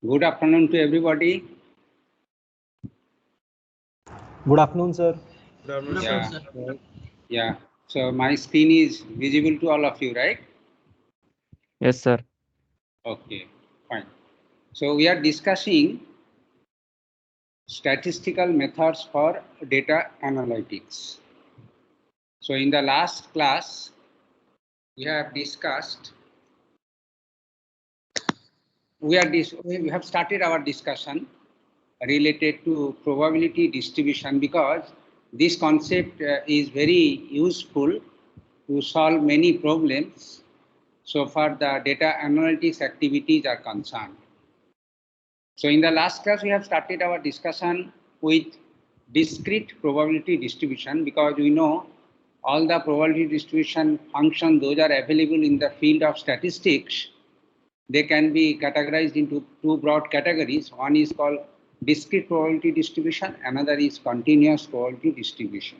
Good afternoon to everybody. Good afternoon, sir. Good afternoon, Yeah. sir. Yeah. So my screen is visible to all of you, right? Yes, sir. Okay, fine. So we are discussing statistical methods for data analytics. So in the last class, we have discussed, we have started our discussion related to probability distribution, because this concept is very useful to solve many problems so far the data analytics activities are concerned. So in the last class, we have started our discussion with discrete probability distribution, because we know all the probability distribution functions, those are available in the field of statistics. They can be categorized into two broad categories. One is called discrete probability distribution, another is continuous probability distribution.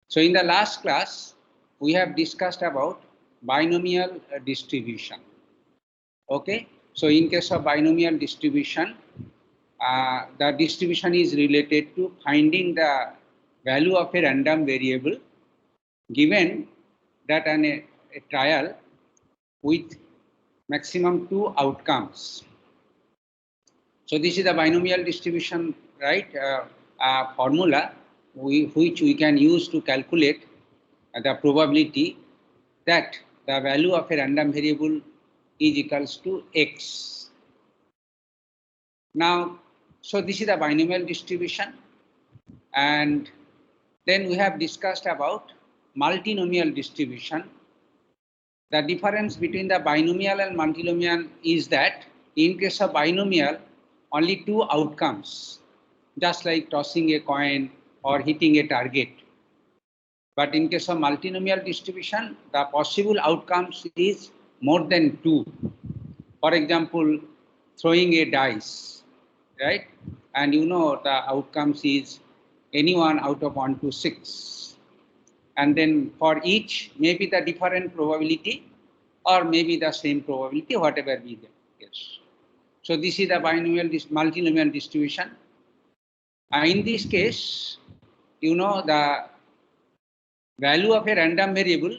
So in the last class, we have discussed about binomial distribution. Okay, so in case of binomial distribution, the distribution is related to finding the value of a random variable given that a trial with maximum 2 outcomes. So this is the binomial distribution, right? Formula which we can use to calculate the probability that the value of a random variable is equals to x. Now, so this is the binomial distribution, and then we have discussed about multinomial distribution. The difference between the binomial and multinomial is that in case of binomial, only 2 outcomes, just like tossing a coin or hitting a target. But in case of multinomial distribution, the possible outcomes is more than 2. For example, throwing a dice, right? And you know the outcomes is anyone out of 1 to 6. And then for each, maybe the different probability or maybe the same probability, whatever be the case. So this is the binomial, multinomial distribution. In this case, you know the value of a random variable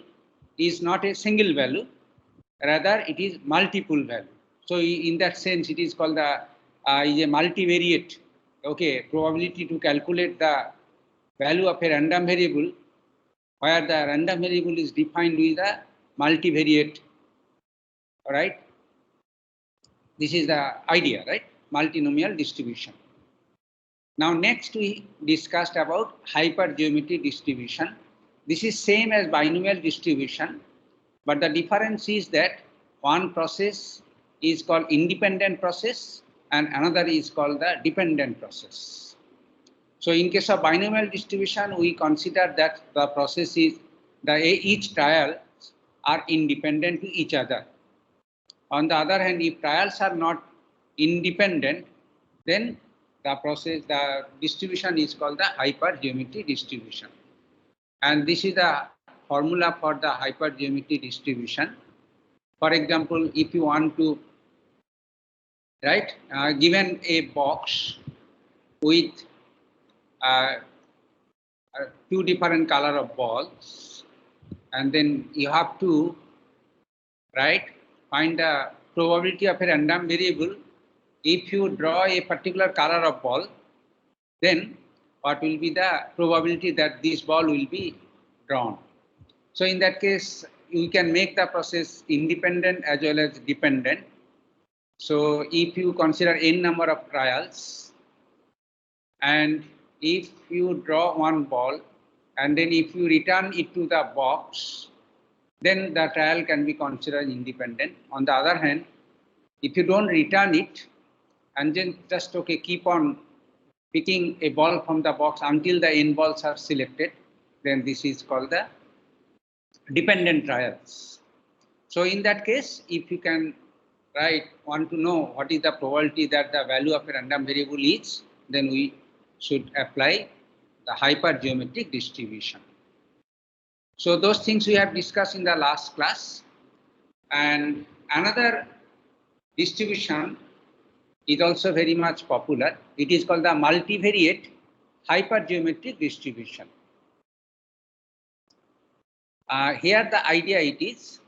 is not a single value, rather it is multiple value. So in that sense, it is called the is a multivariate. Okay, probability to calculate the value of a random variable, where the random variable is defined with a multivariate. All right. This is the idea, right? Multinomial distribution. Now next we discussed about hypergeometry distribution. This is same as binomial distribution, but the difference is that one process is called independent process and another is called the dependent process. So in case of binomial distribution, we consider that the process is each trial are independent to each other. On the other hand, if trials are not independent, then the distribution is called the hypergeometry distribution. And this is the formula for the hypergeometry distribution. For example, if you want to, right, given a box with 2 different color of balls, and then you have to, right, find the probability of a random variable. If you draw a particular color of ball, then what will be the probability that this ball will be drawn? So in that case, you can make the process independent as well as dependent. So if you consider n number of trials, and if you draw one ball, and then if you return it to the box, then the trial can be considered independent. On the other hand, if you don't return it, and then just keep on picking a ball from the box until the n balls are selected, then this is called the dependent trials. So in that case, if you can want to know what is the probability that the value of a random variable is, then we should apply the hypergeometric distribution. So those things we have discussed in the last class. And another distribution is also very much popular. It is called the multivariate hypergeometric distribution. Here the idea it is,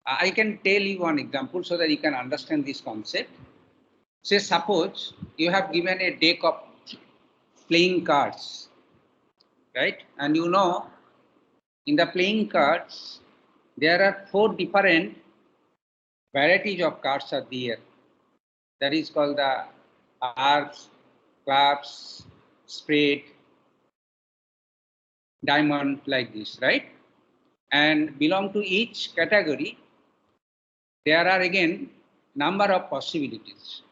I can tell you one example so that you can understand this concept. Say suppose you have given a deck of playing cards, right? And you know, in the playing cards, there are 4 different varieties of cards are there. That is called the hearts, clubs, spade, diamond, like this, right? And belong to each category, there are again number of possibilities.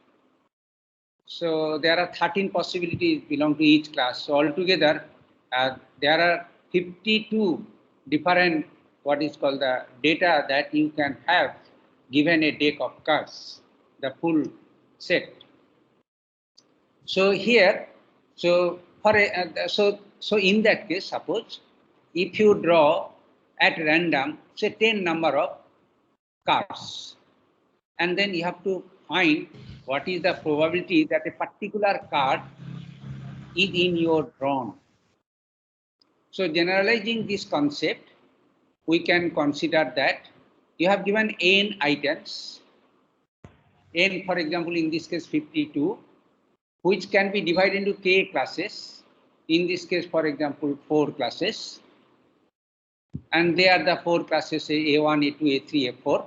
So there are 13 possibilities belong to each class. So altogether, there are 52 different what is called the data that you can have given a deck of cards, the full set. So here, so for a, so in that case, suppose if you draw at random, say 10 number of cards, and then you have to find what is the probability that a particular card is in your drawn. So generalizing this concept, we can consider that you have given n items, n for example in this case 52, which can be divided into k classes, in this case for example 4 classes, and they are the 4 classes, say A1, A2, A3, A4,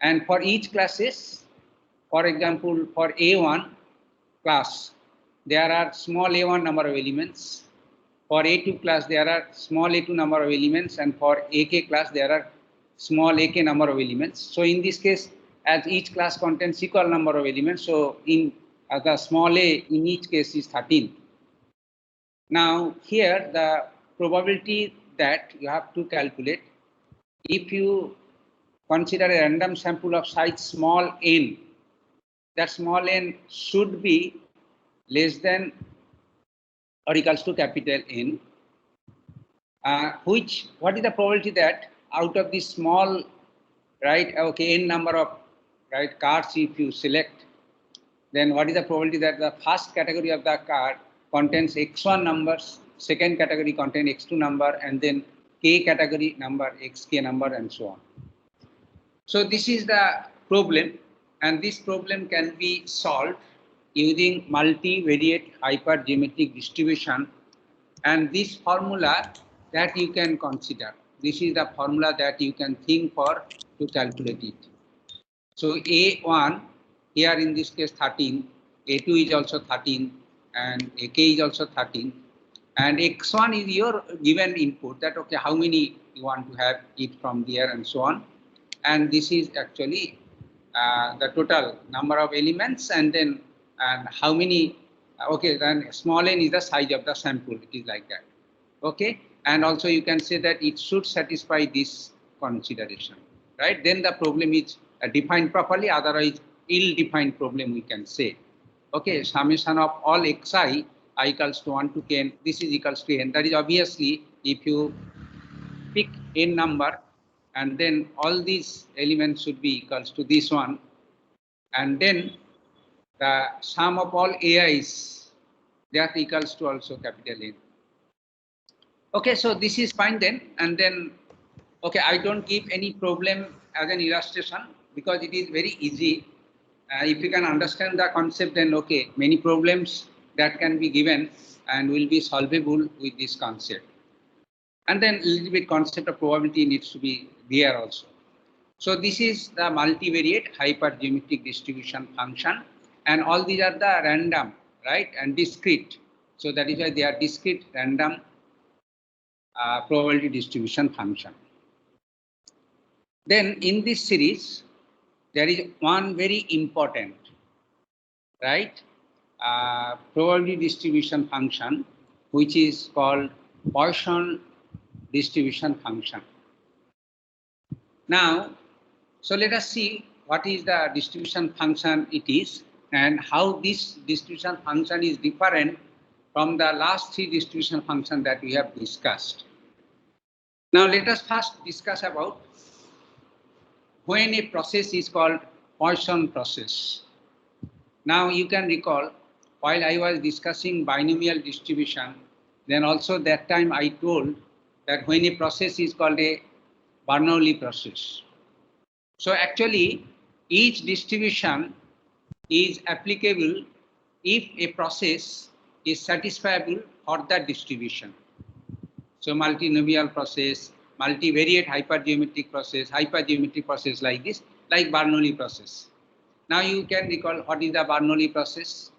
and for each classes, for example for A1 class, there are small a1 number of elements. For A2 class, there are small a2 number of elements, and for AK class, there are small AK number of elements. So in this case, as each class contains equal number of elements, so in the small a in each case is 13. Now here the probability that you have to calculate, if you consider a random sample of size small n, that small n should be less than or equals to capital N, what is the probability that out of this small, right, okay, n number of, right, cards if you select, then what is the probability that the first category of the card contains x1 numbers, second category contains x2 number, and then k category number, xk number, and so on. So this is the problem, and this problem can be solved using multivariate hypergeometric distribution, and this formula that you can consider. This is the formula that you can think for to calculate it. So A1 here in this case 13, A2 is also 13, and AK is also 13, and X1 is your given input, that okay how many you want to have it from there and so on, and this is actually the total number of elements, and then how many, okay, then small n is the size of the sample, it is like that, okay, and also you can say that it should satisfy this consideration, right? Then the problem is defined properly, otherwise ill-defined problem we can say. Okay, summation of all xi I equals to 1 to n, this is equals to n, that is obviously if you pick n number, and then all these elements should be equals to this one, and then the sum of all AIs, that equals to also capital N. Okay, so this is fine then, and then, okay, I don't give any problem as an illustration because it is very easy. If you can understand the concept, then okay, many problems that can be given and will be solvable with this concept. And then a little bit concept of probability needs to be there also. So this is the multivariate hypergeometric distribution function, and all these are the random, right, and discrete. So that is why they are discrete random probability distribution function. Then in this series, there is one very important, right, probability distribution function, which is called Poisson distribution function. Now, so let us see what is the distribution function it is, and how this distribution function is different from the last 3 distribution functions that we have discussed. Now let us first discuss about when a process is called Poisson process. Now you can recall, while I was discussing binomial distribution, then also that time I told that when a process is called a Bernoulli process. So actually, each distribution is applicable if a process is satisfiable for that distribution. So multinomial process, multivariate hypergeometric process like this, like Bernoulli process. Now you can recall what is the Bernoulli process.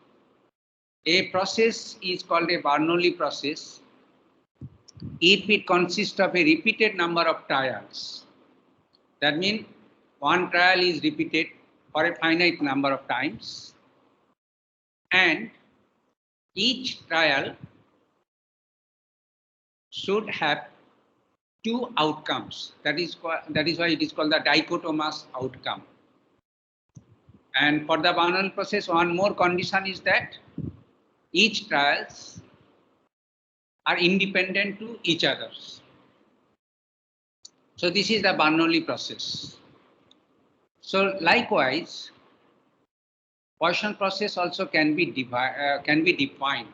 A process is called a Bernoulli process if it consists of a repeated number of trials. That means one trial is repeated for a finite number of times, and each trial should have two outcomes. That is why it is called the dichotomous outcome. And for the Bernoulli process, one more condition is that each trials are independent to each other. So this is the Bernoulli process. So likewise, Poisson process also can be defined.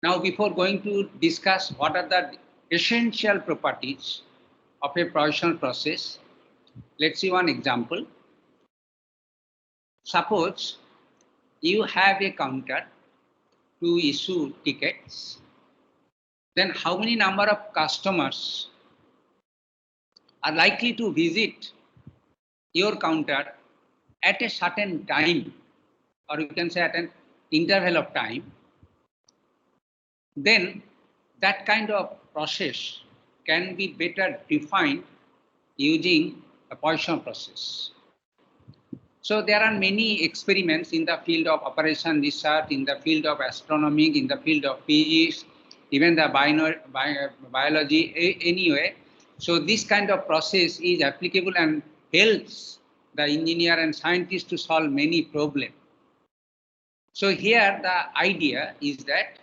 Now, before going to discuss what are the essential properties of a Poisson process, let's see one example. Suppose you have a counter to issue tickets, then how many number of customers are likely to visit your counter at a certain time, or you can say at an interval of time, then that kind of process can be better defined using a Poisson process. So there are many experiments in the field of operation research, in the field of astronomy, in the field of physics, even the biology anyway. So this kind of process is applicable and helps the engineer and scientist to solve many problems. So here the idea is that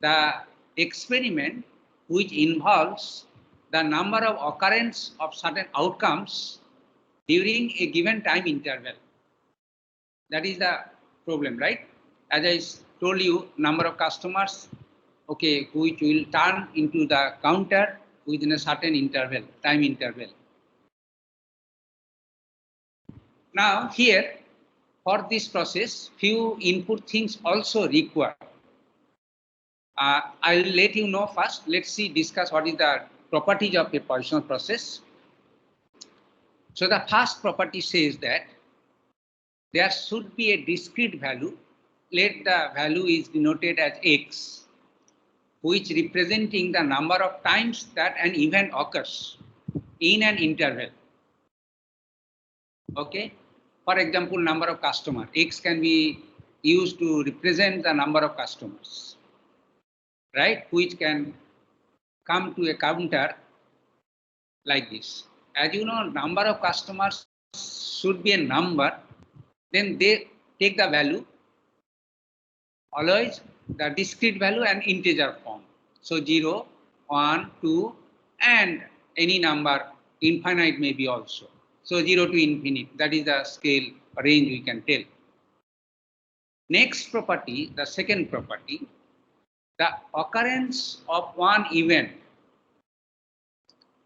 the experiment which involves the number of occurrence of certain outcomes during a given time interval. That is the problem, right? As I told you, number of customers, okay, which will turn into the counter within a certain interval, time interval. Now here, for this process, few input things also required. I will let you know first. Let's discuss what is the properties of a Poisson process. So the first property says that there should be a discrete value. Let the value is denoted as x, which representing the number of times that an event occurs in an interval. Okay. For example, number of customers. X can be used to represent the number of customers, right? Which can come to a counter like this. As you know, number of customers should be a number. Then they take the value, always the discrete value and integer form. So 0, 1, 2, and any number, infinite may be also. So 0 to infinite, that is the scale range we can tell. Next property, the second property, the occurrence of one event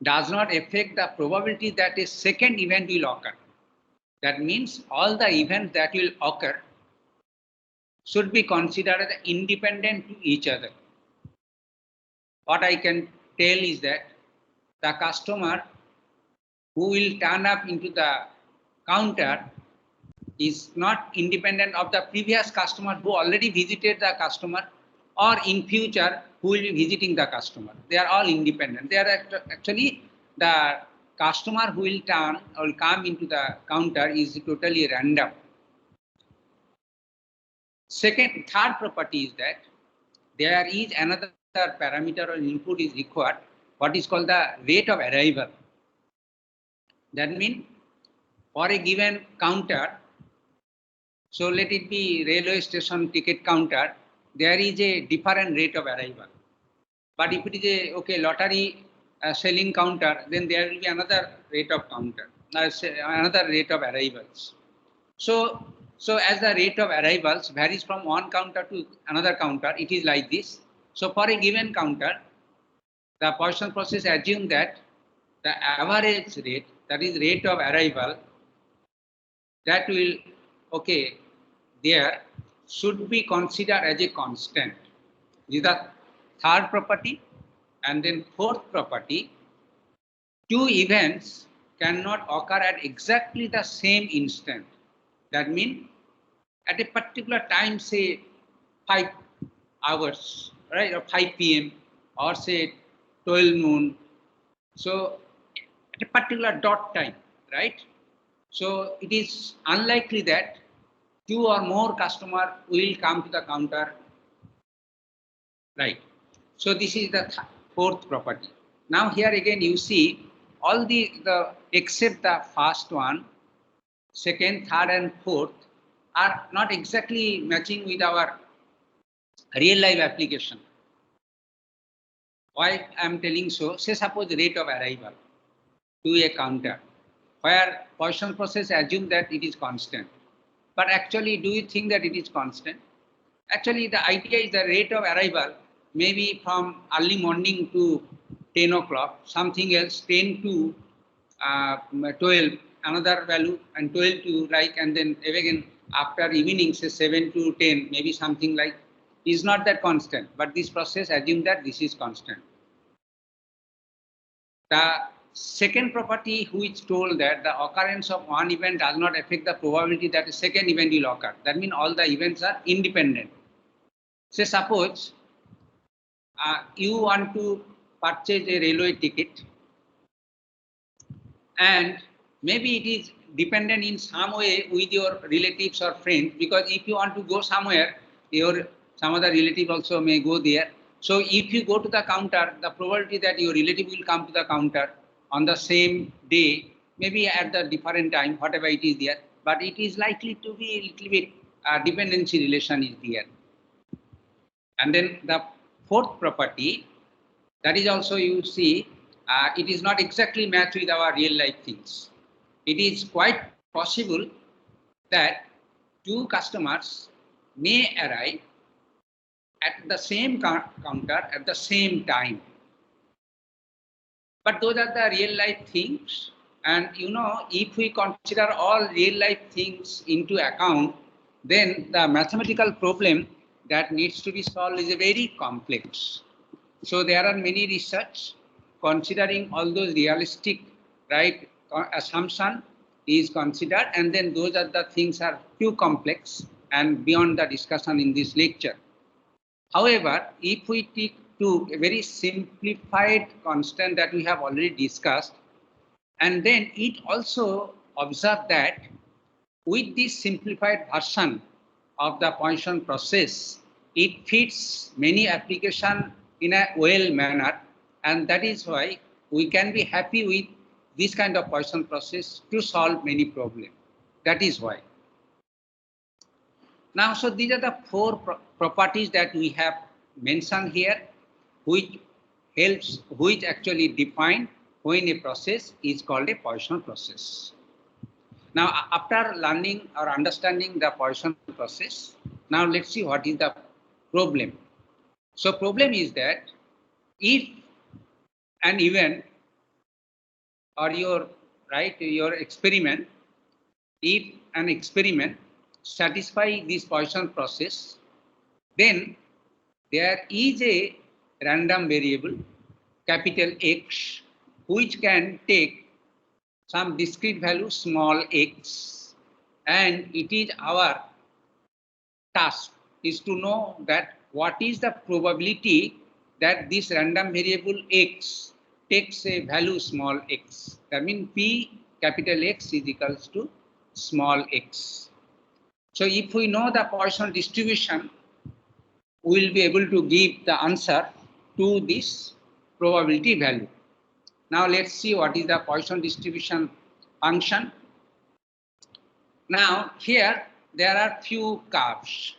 does not affect the probability that a second event will occur. That means all the events that will occur should be considered as independent to each other. What I can tell is that the customer who will turn up into the counter is not independent of the previous customer who already visited the customer, or in future who will be visiting the customer. They are all independent. They are actually the customer who will turn or will come into the counter is totally random. Third property is that there is another parameter or input is required, what is called the rate of arrival. That means for a given counter, so let it be railway station ticket counter, there is a different rate of arrival. But if it is a lottery selling counter, then there will be another rate of counter, another rate of arrivals. So So as the rate of arrivals varies from one counter to another counter, it is like this. So for a given counter, the Poisson process assumes that the average rate, that is rate of arrival, that will, okay, there should be considered as a constant. This is the third property. And then fourth property, two events cannot occur at exactly the same instant. That means at a particular time, say 5 hours, right, or 5 p.m. or say 12 noon. So at a particular dot time, right? So it is unlikely that two or more customer will come to the counter, right? So this is the fourth property. Now here again you see all the except the first one, second, third, and fourth are not exactly matching with our real life application. Why I am telling so? Say suppose rate of arrival to a counter, where Poisson process assume that it is constant. But actually, do you think that it is constant? Actually, the idea is the rate of arrival maybe from early morning to 10 o'clock, something else 10 to 12, another value, and 12 to like, and then again after evening, say 7 to 10, maybe something like, is not that constant, but this process assumes that this is constant. The second property which told that the occurrence of one event does not affect the probability that a second event will occur. That means all the events are independent. Say suppose you want to purchase a railway ticket, and maybe it is dependent in some way with your relatives or friends, because if you want to go somewhere, some other relative also may go there. So if you go to the counter, the probability that your relative will come to the counter on the same day, maybe at the different time, whatever it is there, but it is likely to be a little bit dependency relation is there. And then the fourth property, that is also you see, it is not exactly matched with our real life things. It is quite possible that two customers may arrive at the same counter at the same time. But those are the real life things. And you know, if we consider all real life things into account, then the mathematical problem that needs to be solved is very complex. So there are many research considering all those realistic, right, assumption is considered, and then those are the things are too complex and beyond the discussion in this lecture. However, if we took a very simplified constant that we have already discussed, and then it also observed that with this simplified version of the Poisson process, it fits many applications in a well manner, and that is why we can be happy with this kind of Poisson process to solve many problems. That is why. Now, so these are the four properties that we have mentioned here, which actually define when a process is called a Poisson process. Now, after learning or understanding the Poisson process, now let's see what is the problem. So problem is that if an event or your experiment, if an experiment satisfy this Poisson process, then there is a random variable, capital X, which can take some discrete value, small x, and it is our task is to know that what is the probability that this random variable x takes a value small x. That means P capital X is equals to small x. So if we know the Poisson distribution, we will be able to give the answer to this probability value. Now let's see what is the Poisson distribution function. Now here there are few curves.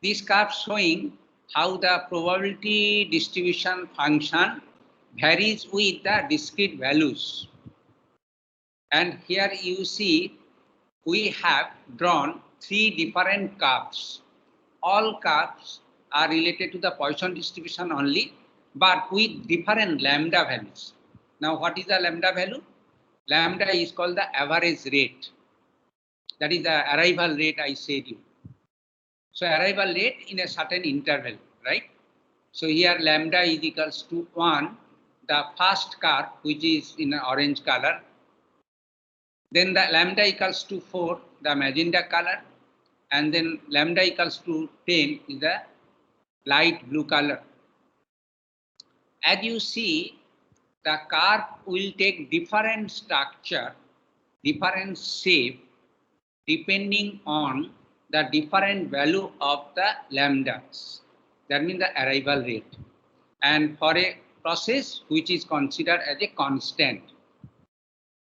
These curves showing how the probability distribution function varies with the discrete values. And here you see we have drawn three different curves. All curves are related to the Poisson distribution only, but with different lambda values. Now, what is the lambda value? Lambda is called the average rate. That is the arrival rate I said you. So arrival rate in a certain interval, right? So here lambda is equals to 1, the first curve, which is in orange color. Then the lambda equals to 4, the magenta color. And then lambda equals to 10 is the light blue color. As you see, the curve will take different structure, different shape, depending on the different value of the lambdas. That means the arrival rate. And for a process which is considered as a constant.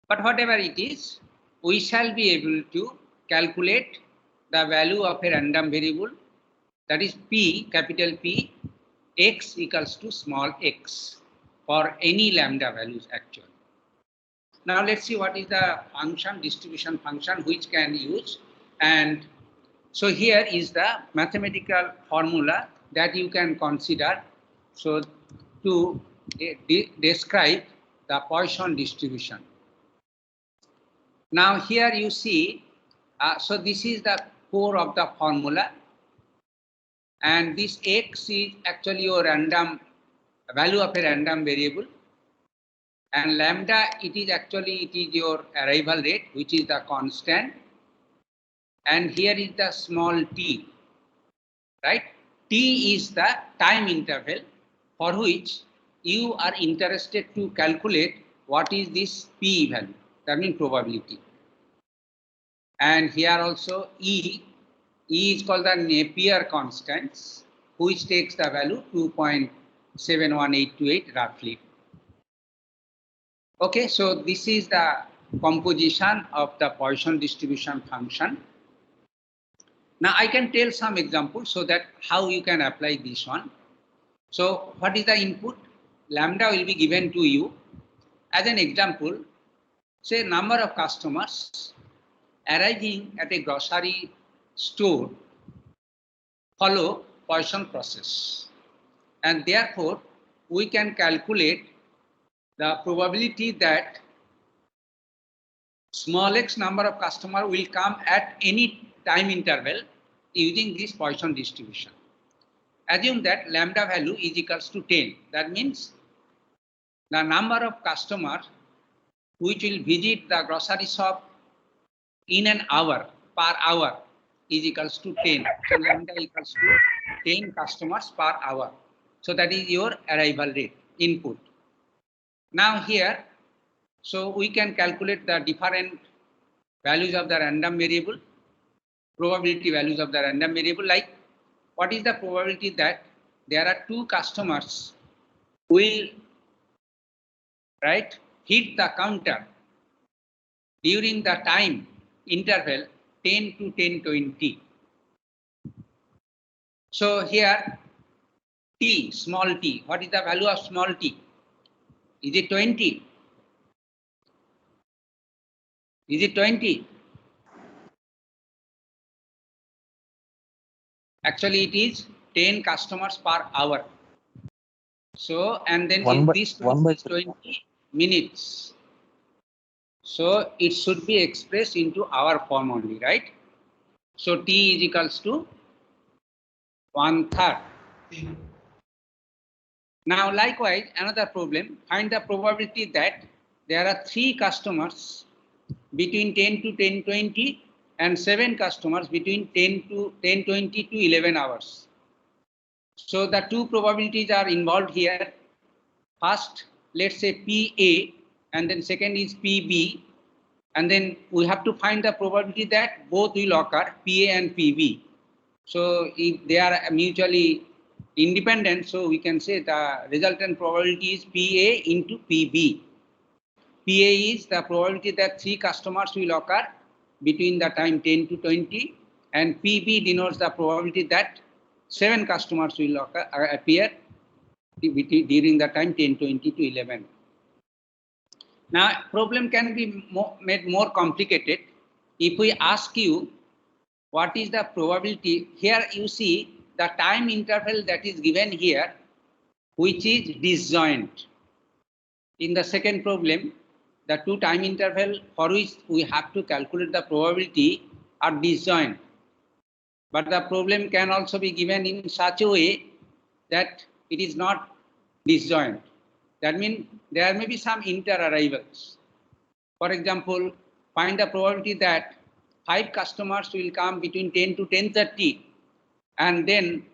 But whatever it is, we shall be able to calculate the value of a random variable, that is P, capital P, x equals to small x for any lambda values actually. Now let's see what is the function, distribution function which can use. And so here is the mathematical formula that you can consider. So to describe the Poisson distribution. Now here you see, so this is the core of the formula. And this x is actually your random value of a random variable. And lambda, it is your arrival rate, which is the constant. And here is the small t, right? T is the time interval for which you are interested to calculate what is this P value, that means probability. And here also E is called the Napier constants, which takes the value 2.71828 roughly. Okay, so this is the composition of the Poisson distribution function. Now I can tell some examples so that how you can apply this one. So what is the input? Lambda will be given to you. As an example, say number of customers arriving at a grocery store follow Poisson process. And therefore, we can calculate the probability that small x number of customers will come at any time interval using this Poisson distribution. Assume that lambda value is equals to 10. That means the number of customers which will visit the grocery shop in an hour, per hour, is equals to 10. So lambda equals to 10 customers per hour. So that is your arrival rate, input. Now here, so we can calculate the different values of the random variable, probability values of the random variable, like what is the probability that there are two customers will, right, hit the counter during the time interval 10 to 10:20. So here t, small t, what is the value of small t? Is it 20? Is it 20? Actually, it is 10 customers per hour. So, and then if this 20 is 20 minutes. So, it should be expressed into hour form only, right? So, T is equals to 1/3. Now, likewise, another problem, find the probability that there are 3 customers between 10 to 10:20 and 7 customers between 10:20 to 11 hours. So the two probabilities are involved here. First, let's say PA, and then second is PB, and then we have to find the probability that both will occur, PA and PB. So if they are mutually independent, so we can say the resultant probability is PA into PB. PA is the probability that 3 customers will occur between the time 10 to 20, and PB denotes the probability that 7 customers will appear during the time 10:20 to 11. Now, problem can be made more complicated if we ask you what is the probability. Here you see the time interval that is given here, which is disjoint. In the second problem, the two time interval for which we have to calculate the probability are disjoint. But the problem can also be given in such a way that it is not disjoint. That means there may be some inter-arrivals. For example, find the probability that 5 customers will come between 10 to 10:30, and then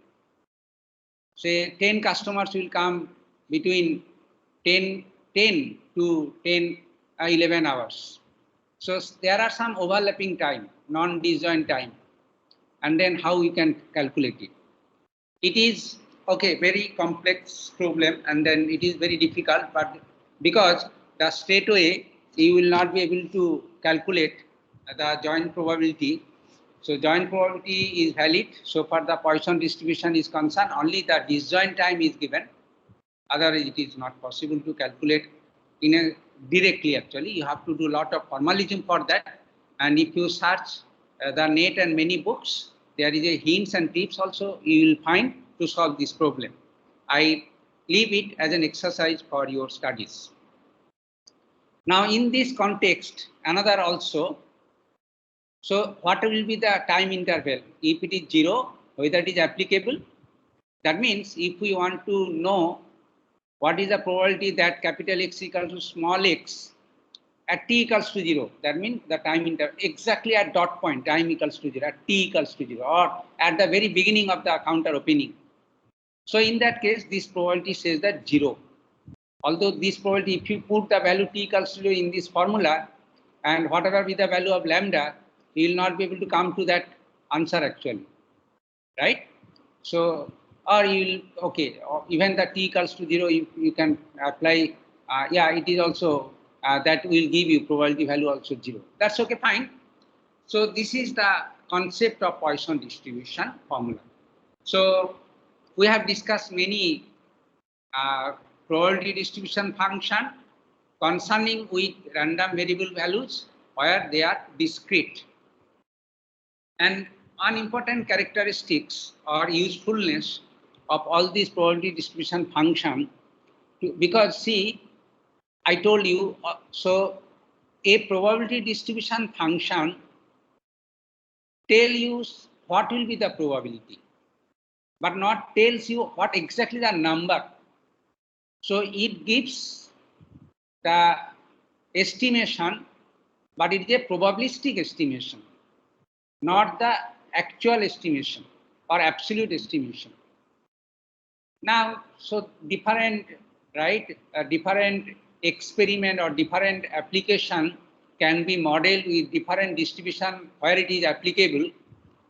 say 10 customers will come between 10 to 11 hours. So there are some overlapping time, non-disjoint time. And then how we can calculate it. It is, okay, very complex problem, and then it is very difficult, but because the straight away you will not be able to calculate the joint probability. So joint probability is valid so far the Poisson distribution is concerned, only the disjoint time is given. Otherwise it is not possible to calculate in a directly. Actually, you have to do a lot of formalism for that. And if you search the net and many books, there is a hints and tips also you will find to solve this problem. I leave it as an exercise for your studies. Now in this context, another also, so what will be the time interval? If it is 0, whether it is applicable? That means if we want to know what is the probability that capital X equals to small x at t equals to 0, that means the time interval exactly at dot point, time equals to 0, at t equals to 0, or at the very beginning of the counter opening. So in that case, this probability says that 0. Although this probability, if you put the value t equals to 0 in this formula, and whatever be the value of lambda, you will not be able to come to that answer actually, right? So, or you will, okay, or even the t equals to 0, you can apply, yeah, it is also, that will give you probability value also 0. That's okay, fine. So this is the concept of Poisson distribution formula. So we have discussed many probability distribution function concerning with random variable values where they are discrete. And unimportant characteristics or usefulness of all these probability distribution function, because see, I told you, so a probability distribution function tell you what will be the probability, but not tells you what exactly the number. So it gives the estimation, but it is a probabilistic estimation, not the actual estimation or absolute estimation. Now, so different, right, different experiment or different application can be modeled with different distribution where it is applicable,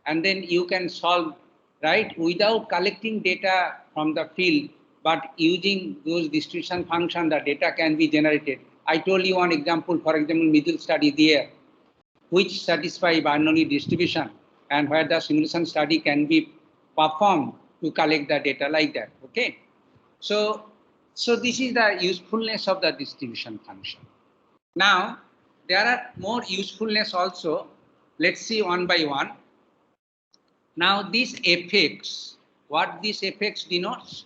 and then you can solve, right, without collecting data from the field, but using those distribution function, the data can be generated. I told you one example, for example, middle study there, which satisfy Bernoulli distribution, and where the simulation study can be performed to collect the data like that. Okay, so this is the usefulness of the distribution function. Now there are more usefulness also. Let's see one by one. Now this fx, what this fx denotes?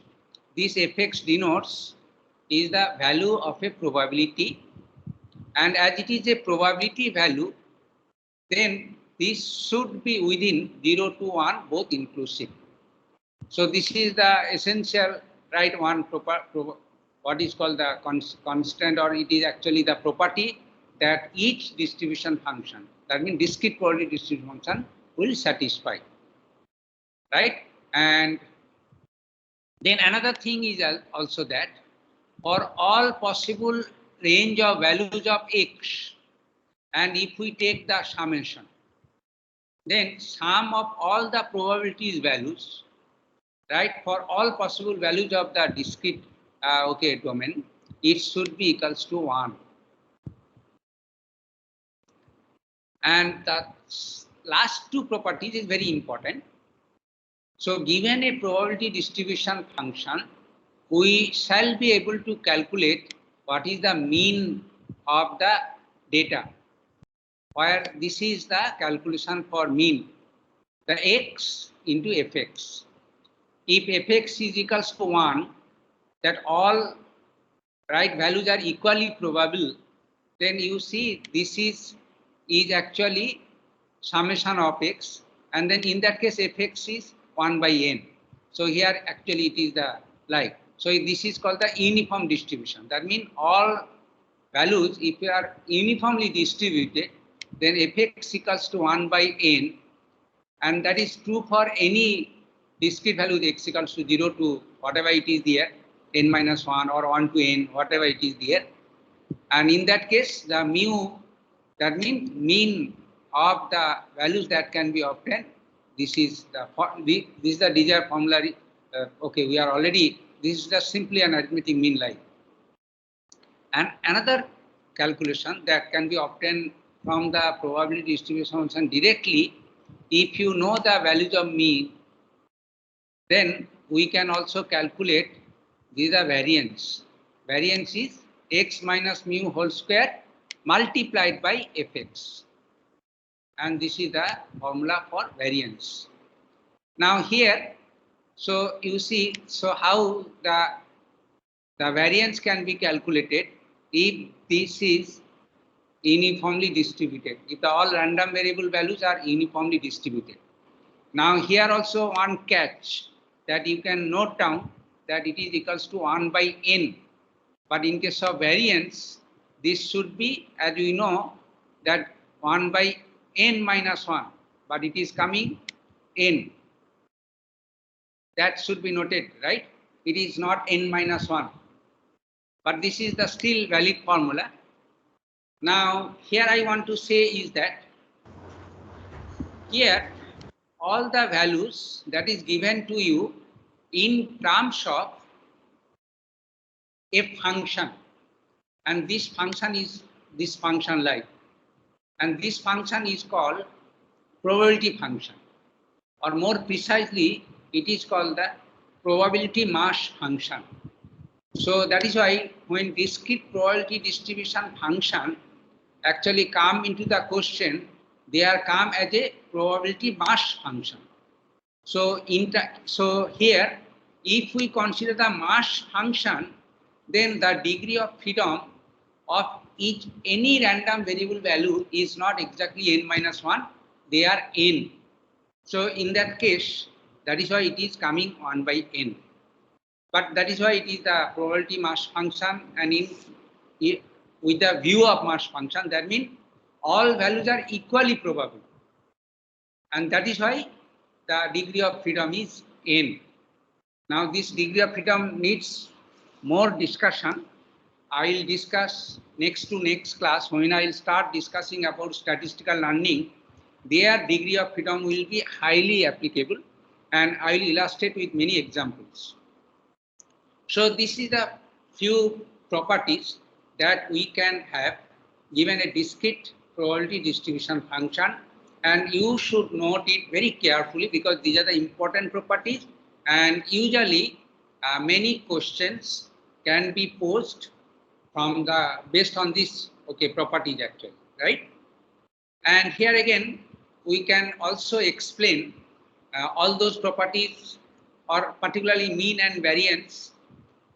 This fx denotes is the value of a probability, and as it is a probability value, then this should be within 0 to 1 both inclusive. So this is the essential, right, one what is called the constant, or it is actually the property that each distribution function, that means discrete probability distribution function, will satisfy, right? And then another thing is also that for all possible range of values of x, and if we take the summation, then sum of all the probabilities values, right, for all possible values of the discrete domain, it should be equals to 1. And the last two properties is very important. So given a probability distribution function, we shall be able to calculate what is the mean of the data, where this is the calculation for mean. the x into fx. If fx is equals to 1, that all right values are equally probable, then you see this is actually summation of x, and then in that case fx is 1 by n. So here actually it is the like. So this is called the uniform distribution. That means all values, if they are uniformly distributed, then fx equals to 1 by n, and that is true for any discrete value x equals to 0 to whatever it is there, n minus 1 or 1 to n, whatever it is there. And in that case, the mu, that means mean of the values that can be obtained. This is the desired formula. Okay, we are already, this is just simply an arithmetic mean line. And another calculation that can be obtained from the probability distribution function directly, if you know the values of mean, then we can also calculate these are variance. Variance is x minus mu whole square multiplied by fx. And this is the formula for variance. Now here, so you see, so how the variance can be calculated if this is uniformly distributed, if the all random variable values are uniformly distributed. Now here also one catch that you can note down that it is equals to 1 by n. But in case of variance, this should be, as we know, that 1 by n minus 1, but it is coming n. That should be noted, right? It is not n minus 1. But this is the still valid formula. Now, here I want to say is that here all the values that is given to you in terms of a function, and this function is this function like, and this function is called probability function, or more precisely it is called the probability mass function. So that is why when discrete probability distribution function actually come into the question, they are come as a probability mass function. So here, if we consider the mass function, then the degree of freedom of any random variable value is not exactly n minus 1, they are n. So in that case, that is why it is coming 1 by n. But that is why it is the probability mass function, and with the view of mass function, that means all values are equally probable. And that is why the degree of freedom is n. Now this degree of freedom needs more discussion. I will discuss next to next class when I will start discussing about statistical learning. Their degree of freedom will be highly applicable, and I will illustrate with many examples. So this is the few properties that we can have given a discrete probability distribution function, and you should note it very carefully because these are the important properties, and usually many questions can be posed from based on this properties actually, right? And here again we can also explain all those properties, or particularly mean and variance,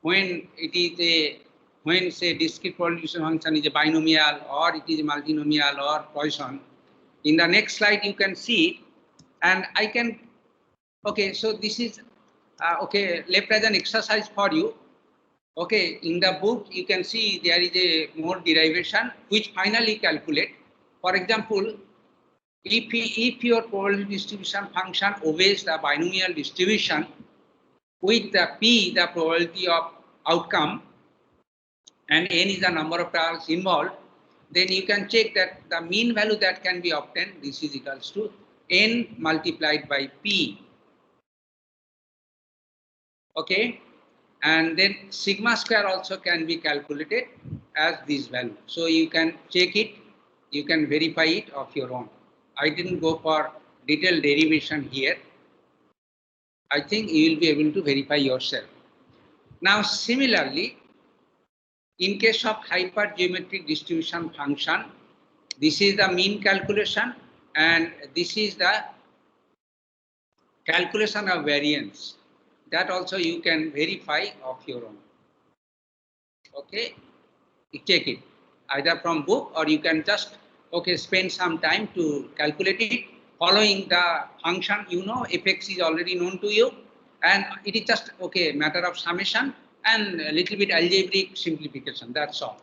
when it is when say discrete probability function is a binomial, or it is a multinomial, or Poisson. In the next slide you can see, and I can, so this is left as an exercise for you. In the book you can see there is a more derivation which finally calculate. For example, if your probability distribution function obeys the binomial distribution with the p the probability of outcome and n is the number of trials involved, then you can check that the mean value that can be obtained, this is equals to n multiplied by p. And then sigma square also can be calculated as this value. So you can check it, you can verify it of your own. I didn't go for detailed derivation here. I think you will be able to verify yourself. Now similarly, in case of hypergeometric distribution function, this is the mean calculation and this is the calculation of variance, that also you can verify of your own. Okay, you check it either from book, or you can just spend some time to calculate it following the function. Fx is already known to you, and it is just matter of summation and a little bit algebraic simplification. That's all.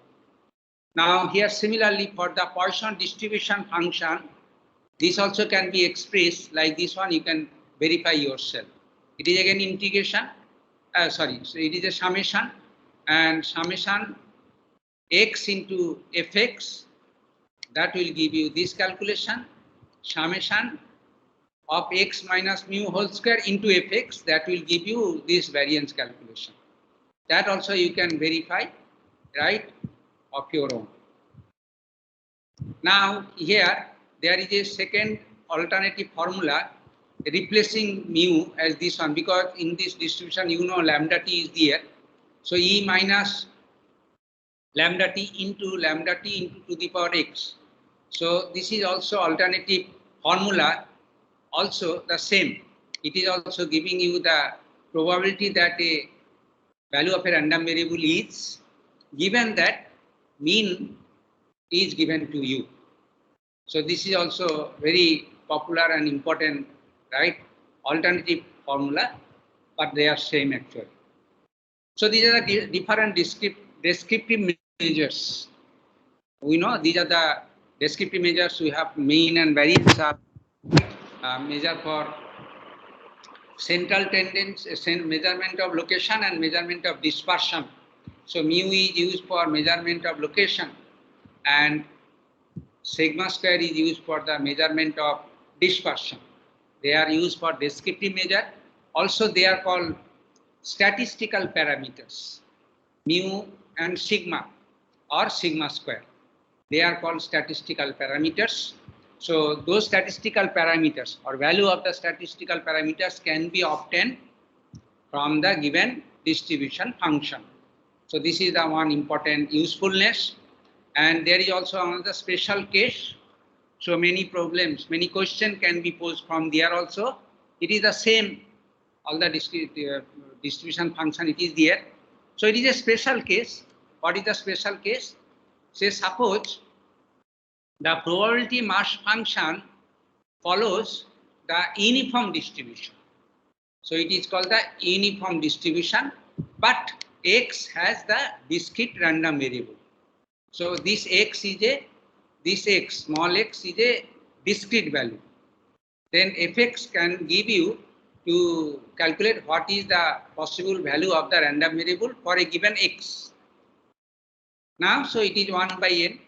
Now here similarly for the Poisson distribution function, this also can be expressed like this one. You can verify yourself. It is again integration. So it is a summation, and summation x into fx, that will give you this calculation. Summation of x minus mu whole square into fx, that will give you this variance calculation. That also you can verify, right, of your own. Now here there is a second alternative formula replacing mu as this one, because in this distribution lambda t is there. So E minus lambda t into to the power x. So this is also alternative formula, also the same. It is also giving you the probability that a value of a random variable is given that mean is given to you. So this is also very popular and important, right, alternative formula, but they are same actually. So these are the different descriptive measures. We know these are the descriptive measures. We have mean and variance are measure for central tendency, measurement of location and measurement of dispersion. So mu is used for measurement of location, and sigma square is used for the measurement of dispersion. They are used for descriptive measure. Also they are called statistical parameters, mu and sigma or sigma square. They are called statistical parameters. So those statistical parameters or value of the statistical parameters can be obtained from the given distribution function. So this is the one important usefulness. And there is also another special case. So many problems, many questions can be posed from there also. It is the same, all the distribution function, it is there. So it is a special case. What is the special case? Say suppose the probability mass function follows the uniform distribution. So it is called the uniform distribution, but x has the discrete random variable. So this x, small x is a discrete value. Then fx can give you to calculate what is the possible value of the random variable for a given x. Now, so it is 1 by n,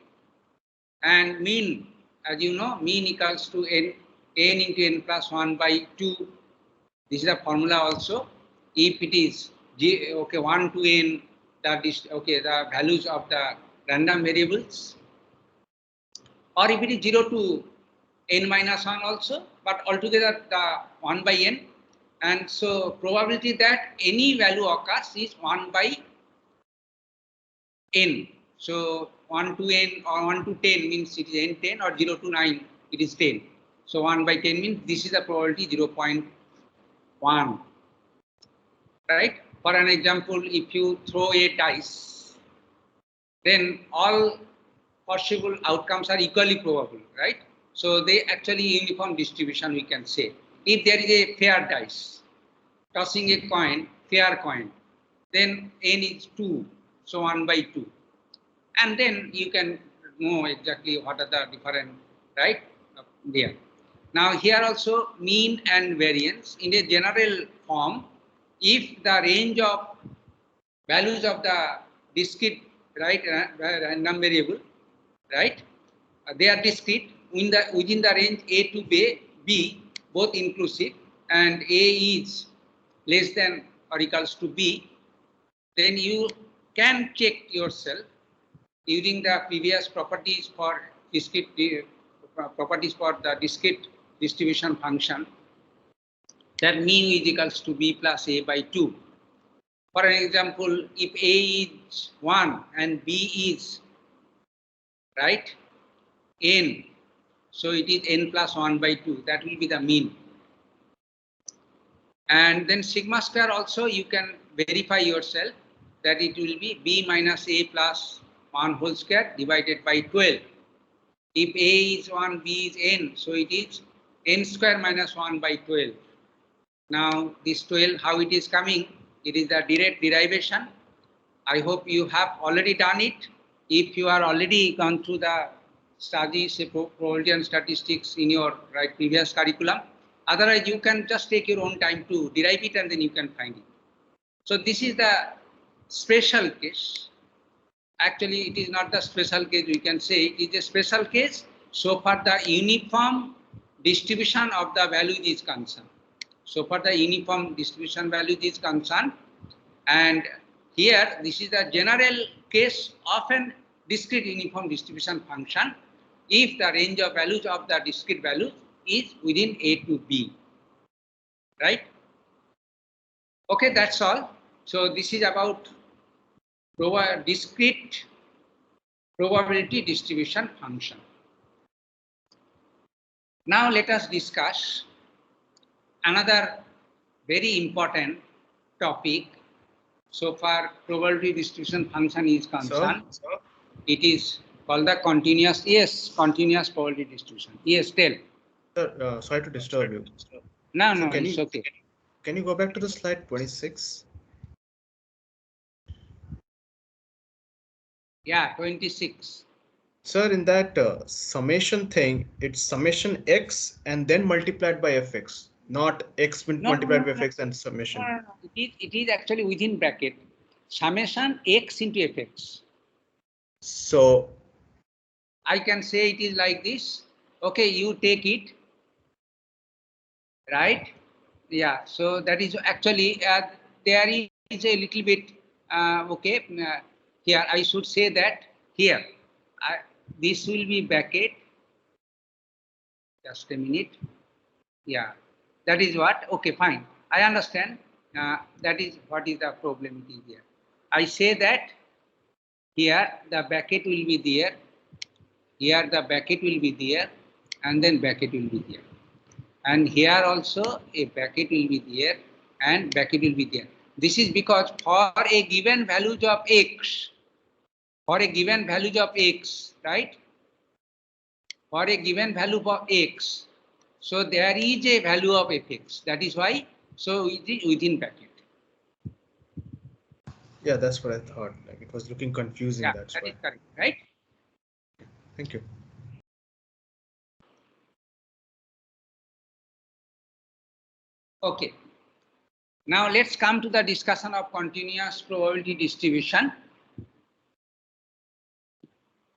and mean, as you know, mean equals to n into n plus 1 by 2. This is the formula also. If it is 1 to n, the values of the random variables, or if it is 0 to n minus 1 also, but altogether the 1 by n. And so probability that any value occurs is 1 by n. So 1 to n or 1 to 10 means it is n 10, or 0 to 9 it is 10. So 1 by 10 means this is the probability 0.1. Right? For an example, if you throw a dice, then all possible outcomes are equally probable, right? So they actually uniform distribution, we can say. If there is a fair dice, tossing a coin, fair coin, then n is 2, so 1 by 2. And then you can know exactly what are the different, right, there. Now here also mean and variance in a general form. If the range of values of the discrete, right, random variable, right, they are discrete within the range a to b, both inclusive, and a is less than or equals to b, then you can check yourself using the previous properties for discrete the discrete distribution function, that mu is equals to b plus a by 2. For an example, if a is 1 and b is, right, n, so it is n plus 1 by 2. That will be the mean. And then sigma square also you can verify yourself that it will be b minus a plus 1 whole square divided by 12. If a is 1, b is n, so it is n square minus 1 by 12. Now this 12, how it is coming? It is a direct derivation. I hope you have already done it. If you are already gone through the studies, probability and statistics in your previous curriculum, otherwise you can just take your own time to derive it and then you can find it. So this is the special case. Actually, it is not the special case, we can say it is a special case so far the uniform distribution of the value is concerned. So far the uniform distribution value is concerned, and here this is the general case of an discrete uniform distribution function if the range of values of the discrete values is within A to B, right? Okay, that's all. So this is about discrete probability distribution function. Now let us discuss another very important topic. So far probability distribution function is concerned. Sir? It is called the continuous, continuous probability distribution. Yes, tell. Sir, sorry to disturb you. No, So no, it's okay. Can you go back to the slide 26? Yeah, 26. Sir, in that summation thing, it's summation x and then multiplied by fx, not x multiplied by fx and summation. It is actually within bracket. Summation x into fx. So I can say it is like this. Okay, you take it. Right? Yeah, so that is actually there is a little bit okay. Here I should say that here this will be bracket. Just a minute. Yeah, that is what. Okay, fine. I understand. That is what is the problem it is here. I say that here the bracket will be there. Here the bracket will be there, and then bracket will be there. And here also a bracket will be there and bracket will be there. This is because for a given value of x, right? For a given value of x, so there is a value of fx. That is why, so it is within bracket. yeah, that's what I thought. Like it was looking confusing. Yeah, That's that why. is correct, right? Thank you. Okay. Now let's come to the discussion of continuous probability distribution.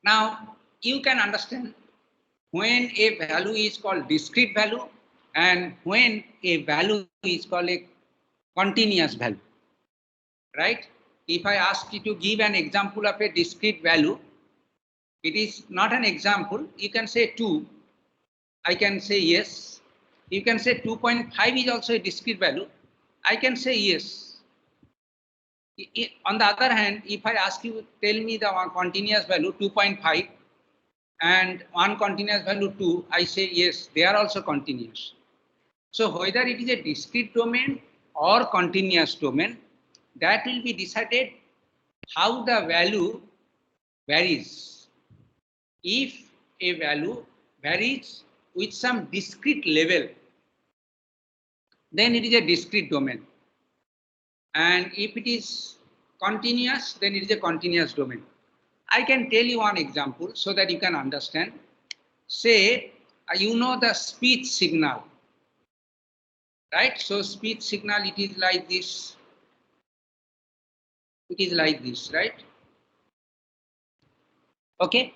Now you can understand when a value is called discrete value and when a value is called a continuous value, right? If I ask you to give an example of a discrete value, it is not an example. You can say 2. I can say yes. You can say 2.5 is also a discrete value. I can say yes. On the other hand, if I ask you, tell me the one continuous value 2.5 and one continuous value 2, I say yes, they are also continuous. So whether it is a discrete domain or continuous domain, that will be decided how the value varies. If a value varies with some discrete level, then it is a discrete domain. And if it is continuous, then it is a continuous domain. I can tell you one example so that you can understand. Say, you know the speech signal, right? So speech signal, it is like this. It is like this, right? Okay.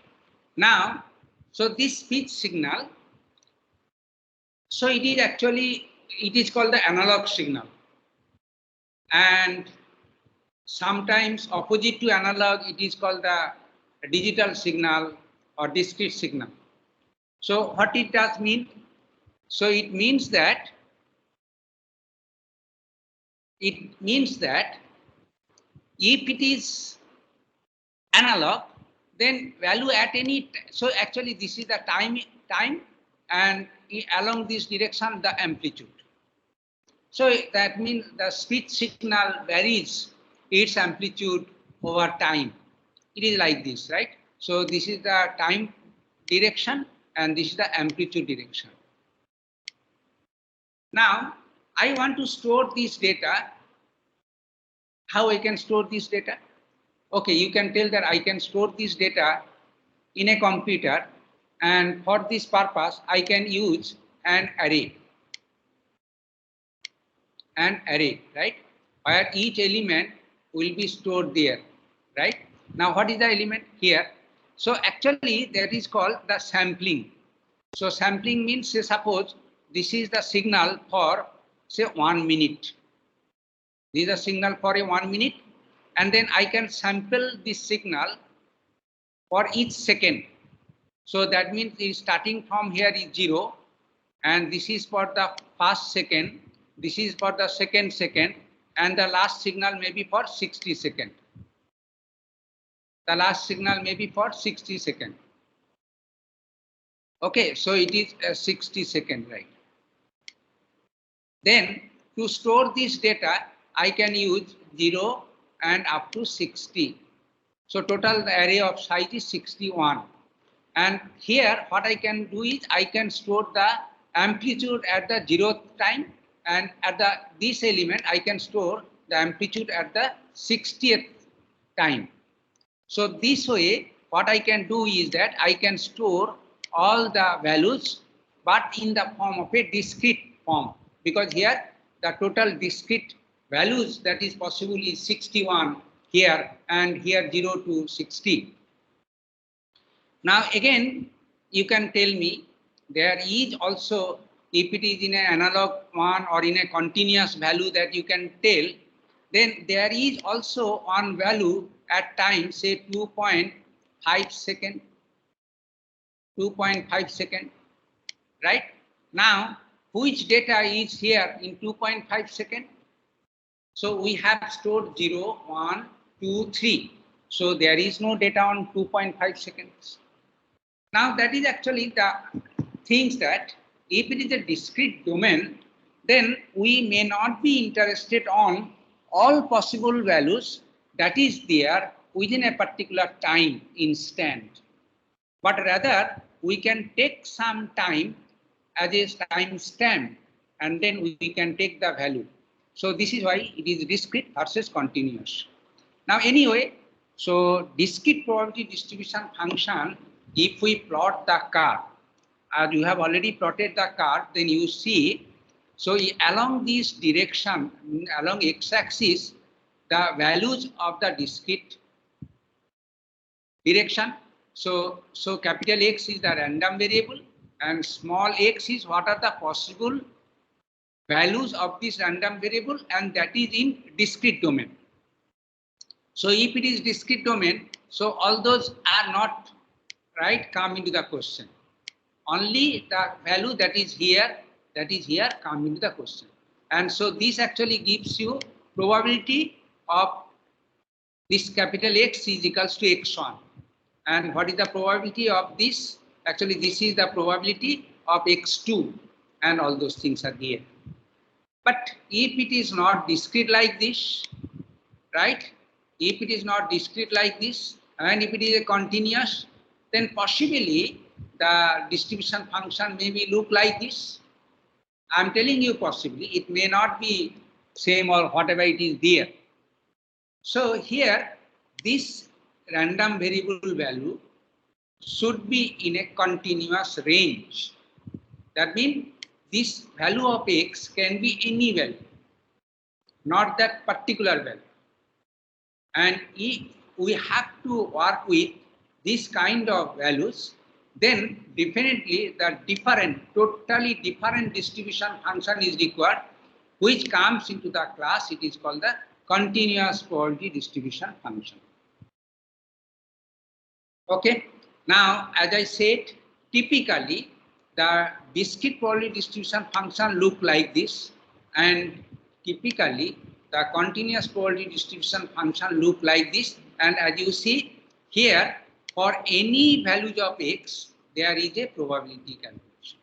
Now, so this speech signal, so it is actually, it is called the analog signal. And sometimes opposite to analog, it is called the digital signal or discrete signal. So what it does mean? So it means that if it is analog, then value at any, so actually this is the time and along this direction the amplitude. So that means the speech signal varies its amplitude over time. It is like this, right? So this is the time direction and this is the amplitude direction. Now, I want to store this data. How I can store this data? Okay, you can tell that I can store this data in a computer, and for this purpose, I can use an array. An array, right? Where each element will be stored there, right? Now, what is the element here? So actually, that is called the sampling. So sampling means, say, suppose this is the signal for, say, 1 minute. This is a signal for a 1 minute, and then I can sample this signal for each second. So that means starting from here is 0, and this is for the first second, this is for the second second, and the last signal may be for 60 seconds. The last signal may be for 60 seconds. Okay, so it is 60 seconds, right? Then to store this data, I can use 0 and up to 60. So total the array of size is 61. And here what I can do is I can store the amplitude at the 0th time, and at this element I can store the amplitude at the 60th time. So this way what I can do is that I can store all the values but in the form of a discrete form, because here the total discrete values that is possible is 61 here and here 0 to 60. Now again, you can tell me there is also, if it is in an analog one or in a continuous value that you can tell, then there is also one value at time, say 2.5 second, 2.5 second, right? Now, which data is here in 2.5 second? So we have stored 0, 1, 2, 3. So there is no data on 2.5 seconds. Now that is actually the things that if it is a discrete domain, then we may not be interested on all possible values that is there within a particular time instant, but rather we can take some time as a time stamp and then we can take the value. So this is why it is discrete versus continuous. Now anyway, so discrete probability distribution function, if we plot the curve, as you have already plotted the curve, then you see, so along this direction, along x-axis, the values of the discrete direction. So capital X is the random variable and small x is what are the possible values of this random variable, and that is in discrete domain. So if it is discrete domain, so all those are not right come into the question. Only the value that is here come into the question. And so this actually gives you probability of this capital X is equals to x1. And what is the probability of this? Actually, this is the probability of x2, and all those things are here. But if it is not discrete like this, right? If it is not discrete like this, and if it is a continuous, then possibly the distribution function may be look like this. I'm telling you possibly, it may not be same or whatever it is there. So here, this random variable value should be in a continuous range. That means this value of x can be any value, not that particular value. And if we have to work with this kind of values, then definitely the totally different distribution function is required, which comes into the class. It is called the continuous probability distribution function. Okay. Now, as I said, typically the discrete probability distribution function look like this, and typically the continuous probability distribution function look like this. And as you see here, for any values of x, there is a probability calculation.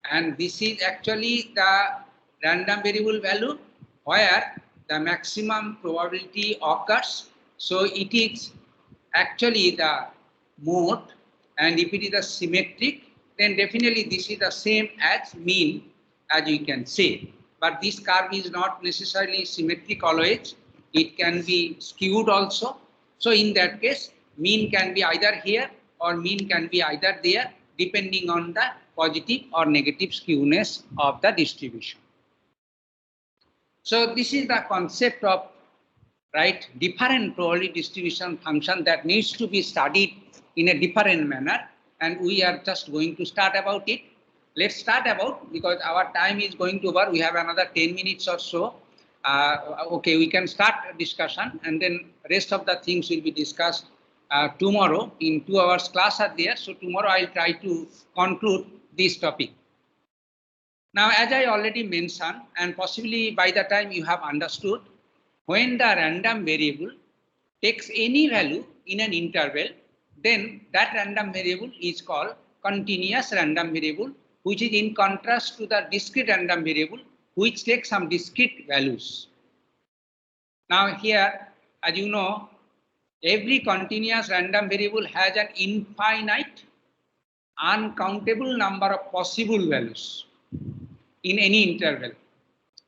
And this is actually the random variable value where the maximum probability occurs. So it is actually the mode, and if it is a symmetric, then definitely this is the same as mean, as you can say. But this curve is not necessarily symmetric always. It can be skewed also. So in that case, mean can be either here or mean can be either there, depending on the positive or negative skewness of the distribution. So this is the concept of different probability distribution function that needs to be studied in a different manner, and we are just going to start about it. Let's start about, because our time is going to over. We have another 10 minutes or so. Okay, we can start discussion, and then rest of the things will be discussed tomorrow. In 2 hours class are there, so tomorrow I'll try to conclude this topic. Now, as I already mentioned, and possibly by the time you have understood, when the random variable takes any value in an interval, then that random variable is called continuous random variable, which is in contrast to the discrete random variable, which takes some discrete values. Now here, as you know, every continuous random variable has an infinite, uncountable number of possible values in any interval.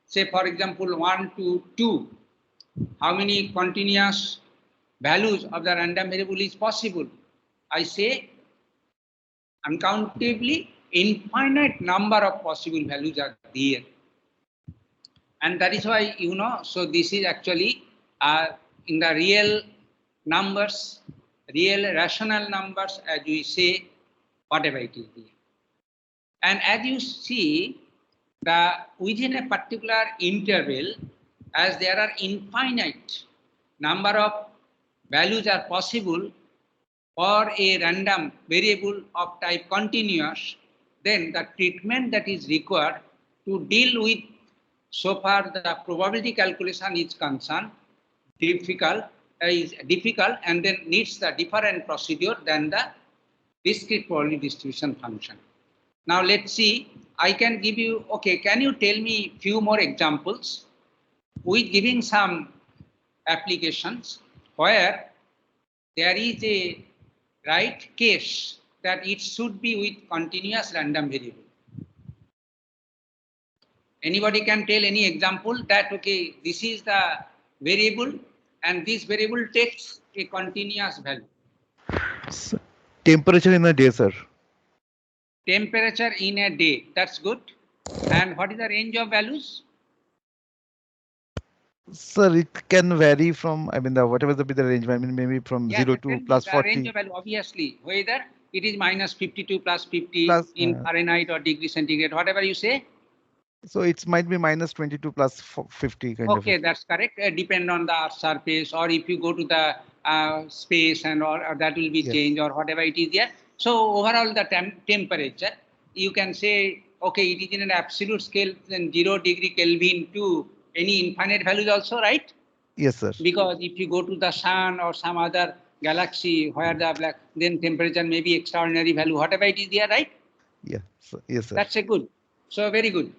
Say, for example, 1 to 2. How many continuous values of the random variable is possible? I say uncountably infinite number of possible values are there. And that is why, you know, so this is actually in the real numbers, real rational numbers, as we say, whatever it is there. And as you see, within a particular interval, as there are infinite number of values are possible for a random variable of type continuous, then the treatment that is required to deal with, so far the probability calculation is concerned, is difficult, and then needs the different procedure than the discrete probability distribution function. Now let's see, I can give you, okay, can you tell me few more examples with giving some applications where there is a case that it should be with continuous random variable? Anybody can tell any example that, okay, this is the variable and this variable takes a continuous value? Temperature in a day, sir. Temperature in a day, that's good. And what is the range of values? Sir, it can vary from, I mean, whatever the range, I mean, maybe from 0 to plus 40. Range of value, obviously, whether it is minus 52 plus 50 in Fahrenheit or degree centigrade, whatever you say. So it might be minus 22 plus 50 kind of. Okay, that's correct. Depend on the Earth's surface, or if you go to the space and or that will be changed, or whatever it is there. So overall the temperature, you can say, okay, it is in an absolute scale, then 0 degree Kelvin to any infinite values also, right? Yes, sir. Because if you go to the sun or some other galaxy where the black, then temperature may be extraordinary value, whatever it is there, right? Yeah, yes, sir. That's a good. So very good.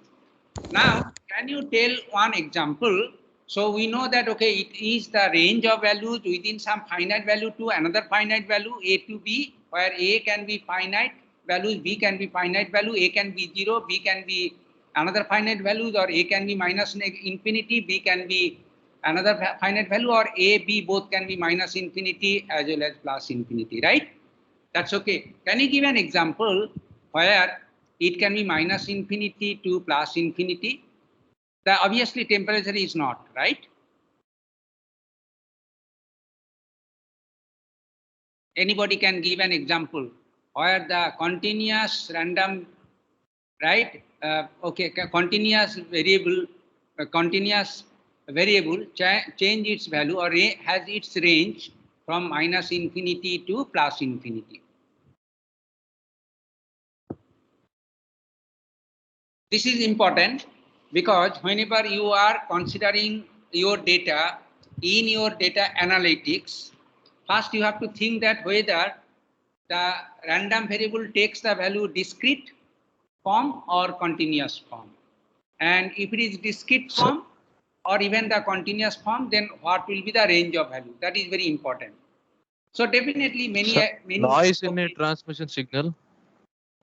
Now, can you tell one example? So we know that, okay, it is the range of values within some finite value to another finite value, A to B, where A can be finite values, B can be finite value, A can be 0, B can be another finite values, or A can be minus infinity, B can be another finite value, or A, B both can be minus infinity as well as plus infinity, right? That's okay. Can you give an example where it can be minus infinity to plus infinity? The obviously temperature is not, right? Anybody can give an example where the continuous random, right? Continuous variable change its value or has its range from minus infinity to plus infinity. This is important because whenever you are considering your data in your data analytics, first you have to think that whether the random variable takes the value discrete form or continuous form. And if it is discrete form or even the continuous form, then what will be the range of value? That is very important. So definitely many. Noise in a transmission signal.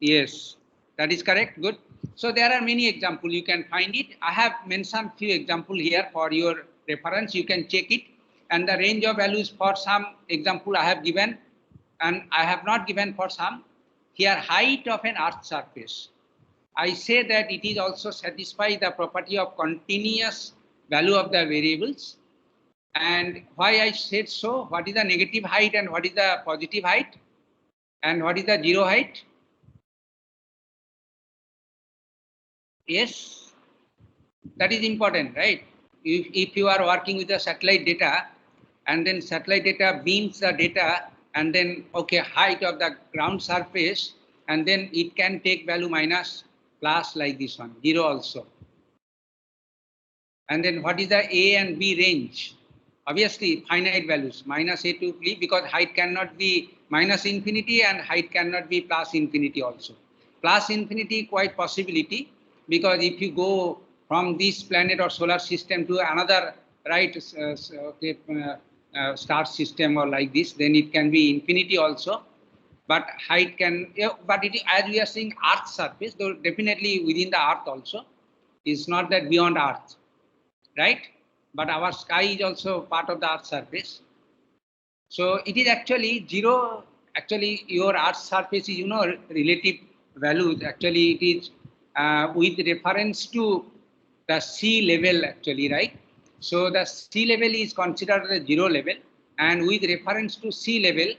Yes, that is correct. Good. So there are many examples. You can find it. I have mentioned few examples here for your reference. You can check it. And the range of values for some example I have given, and I have not given for some. Here, height of an earth surface. I say that it is also satisfy the property of continuous value of the variables. And why I said so? What is the negative height and what is the positive height? And what is the zero height? Yes, that is important, right? If you are working with the satellite data and then satellite data beams the data and then, okay, height of the ground surface, and then it can take value minus plus like this one, zero also. And then what is the A and B range? Obviously, finite values, minus A to B, because height cannot be minus infinity and height cannot be plus infinity also. Plus infinity, quite possibility, because if you go from this planet or solar system to another, right, star system or like this, then it can be infinity also. But height can, but it, as we are seeing Earth surface, though definitely within the Earth also, it's not that beyond Earth, right? But our sky is also part of the Earth surface. So it is actually zero. Actually, your Earth surface is, relative values. Actually, it is with reference to the sea level, actually, right? So the sea level is considered a zero level, and with reference to sea level.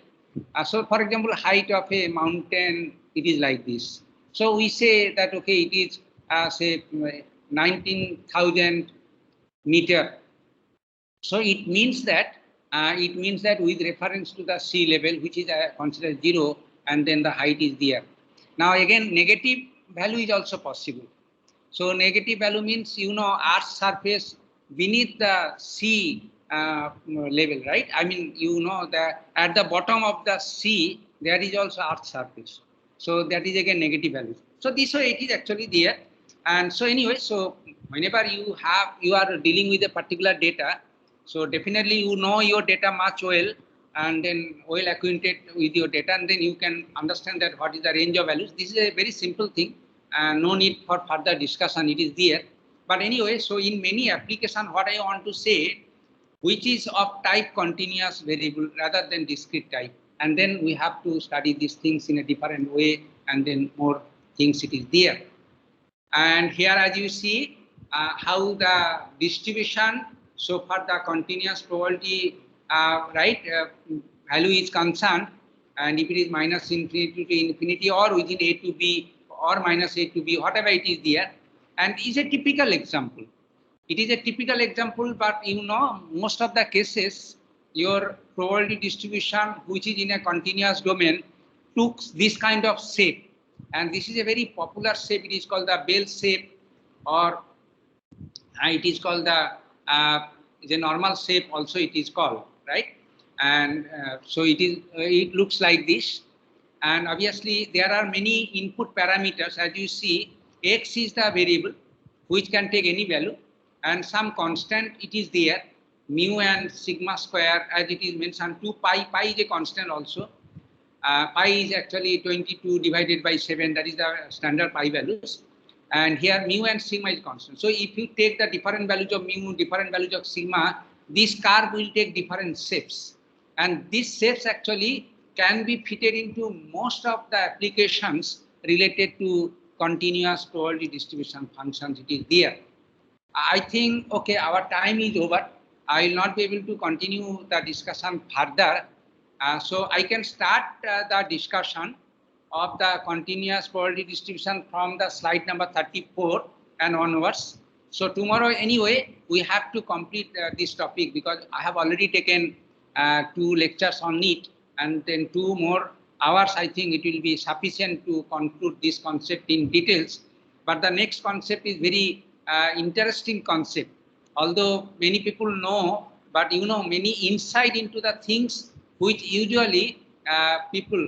So, for example, height of a mountain, it is like this. So we say that, okay, it is say 19,000 meter. So it means that with reference to the sea level, which is considered zero, and then the height is there. Now again, negative value is also possible. So negative value means, Earth's surface beneath the sea level, right? I mean, that at the bottom of the sea, there is also Earth's surface. So that is again negative value. So this way it is actually there. And so anyway, so whenever you are dealing with a particular data, so definitely your data much well, and then well acquainted with your data, and then you can understand that what is the range of values. This is a very simple thing, and no need for further discussion. It is there. But anyway, so in many applications, what I want to say, which is of type continuous variable rather than discrete type, and then we have to study these things in a different way, and then more things it is there. And here, as you see, how the distribution, so far the continuous probability, value is concerned, and if it is minus infinity to infinity or within A to B or minus A to B, whatever it is there, and is a typical example. It is a typical example, but most of the cases, your probability distribution, which is in a continuous domain, took this kind of shape. And this is a very popular shape. It is called the bell shape, or it is called the normal shape also it is called, right? And so it looks like this. And obviously there are many input parameters. As you see, x is the variable which can take any value, and some constant it is there, mu and sigma square, as it is mentioned, 2 pi. Pi is a constant also. Pi is actually 22 divided by 7, that is the standard pi values. And here mu and sigma is constant. So if you take the different values of mu, different values of sigma, this curve will take different shapes. And these shapes actually can be fitted into most of the applications related to continuous probability distribution functions. It is there. I think, okay, our time is over. I will not be able to continue the discussion further. So I can start the discussion of the continuous probability distribution from the slide number 34 and onwards. So tomorrow anyway, we have to complete this topic, because I have already taken 2 lectures on it, and then 2 more hours. I think it will be sufficient to conclude this concept in details. But the next concept is very interesting concept. Although many people know, but many insight into the things which usually people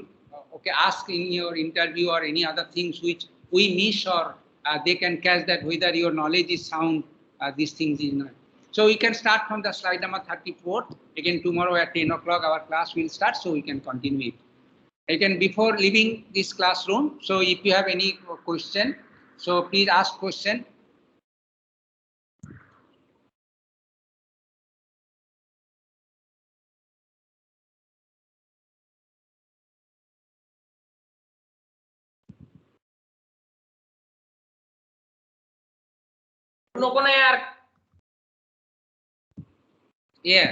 ask in your interview or any other things which we miss or they can catch that whether your knowledge is sound, these things is not. So we can start from the slide number 34. Again, tomorrow at 10 o'clock, our class will start, so we can continue it. Again, before leaving this classroom, so if you have any question, so please ask question. Yeah.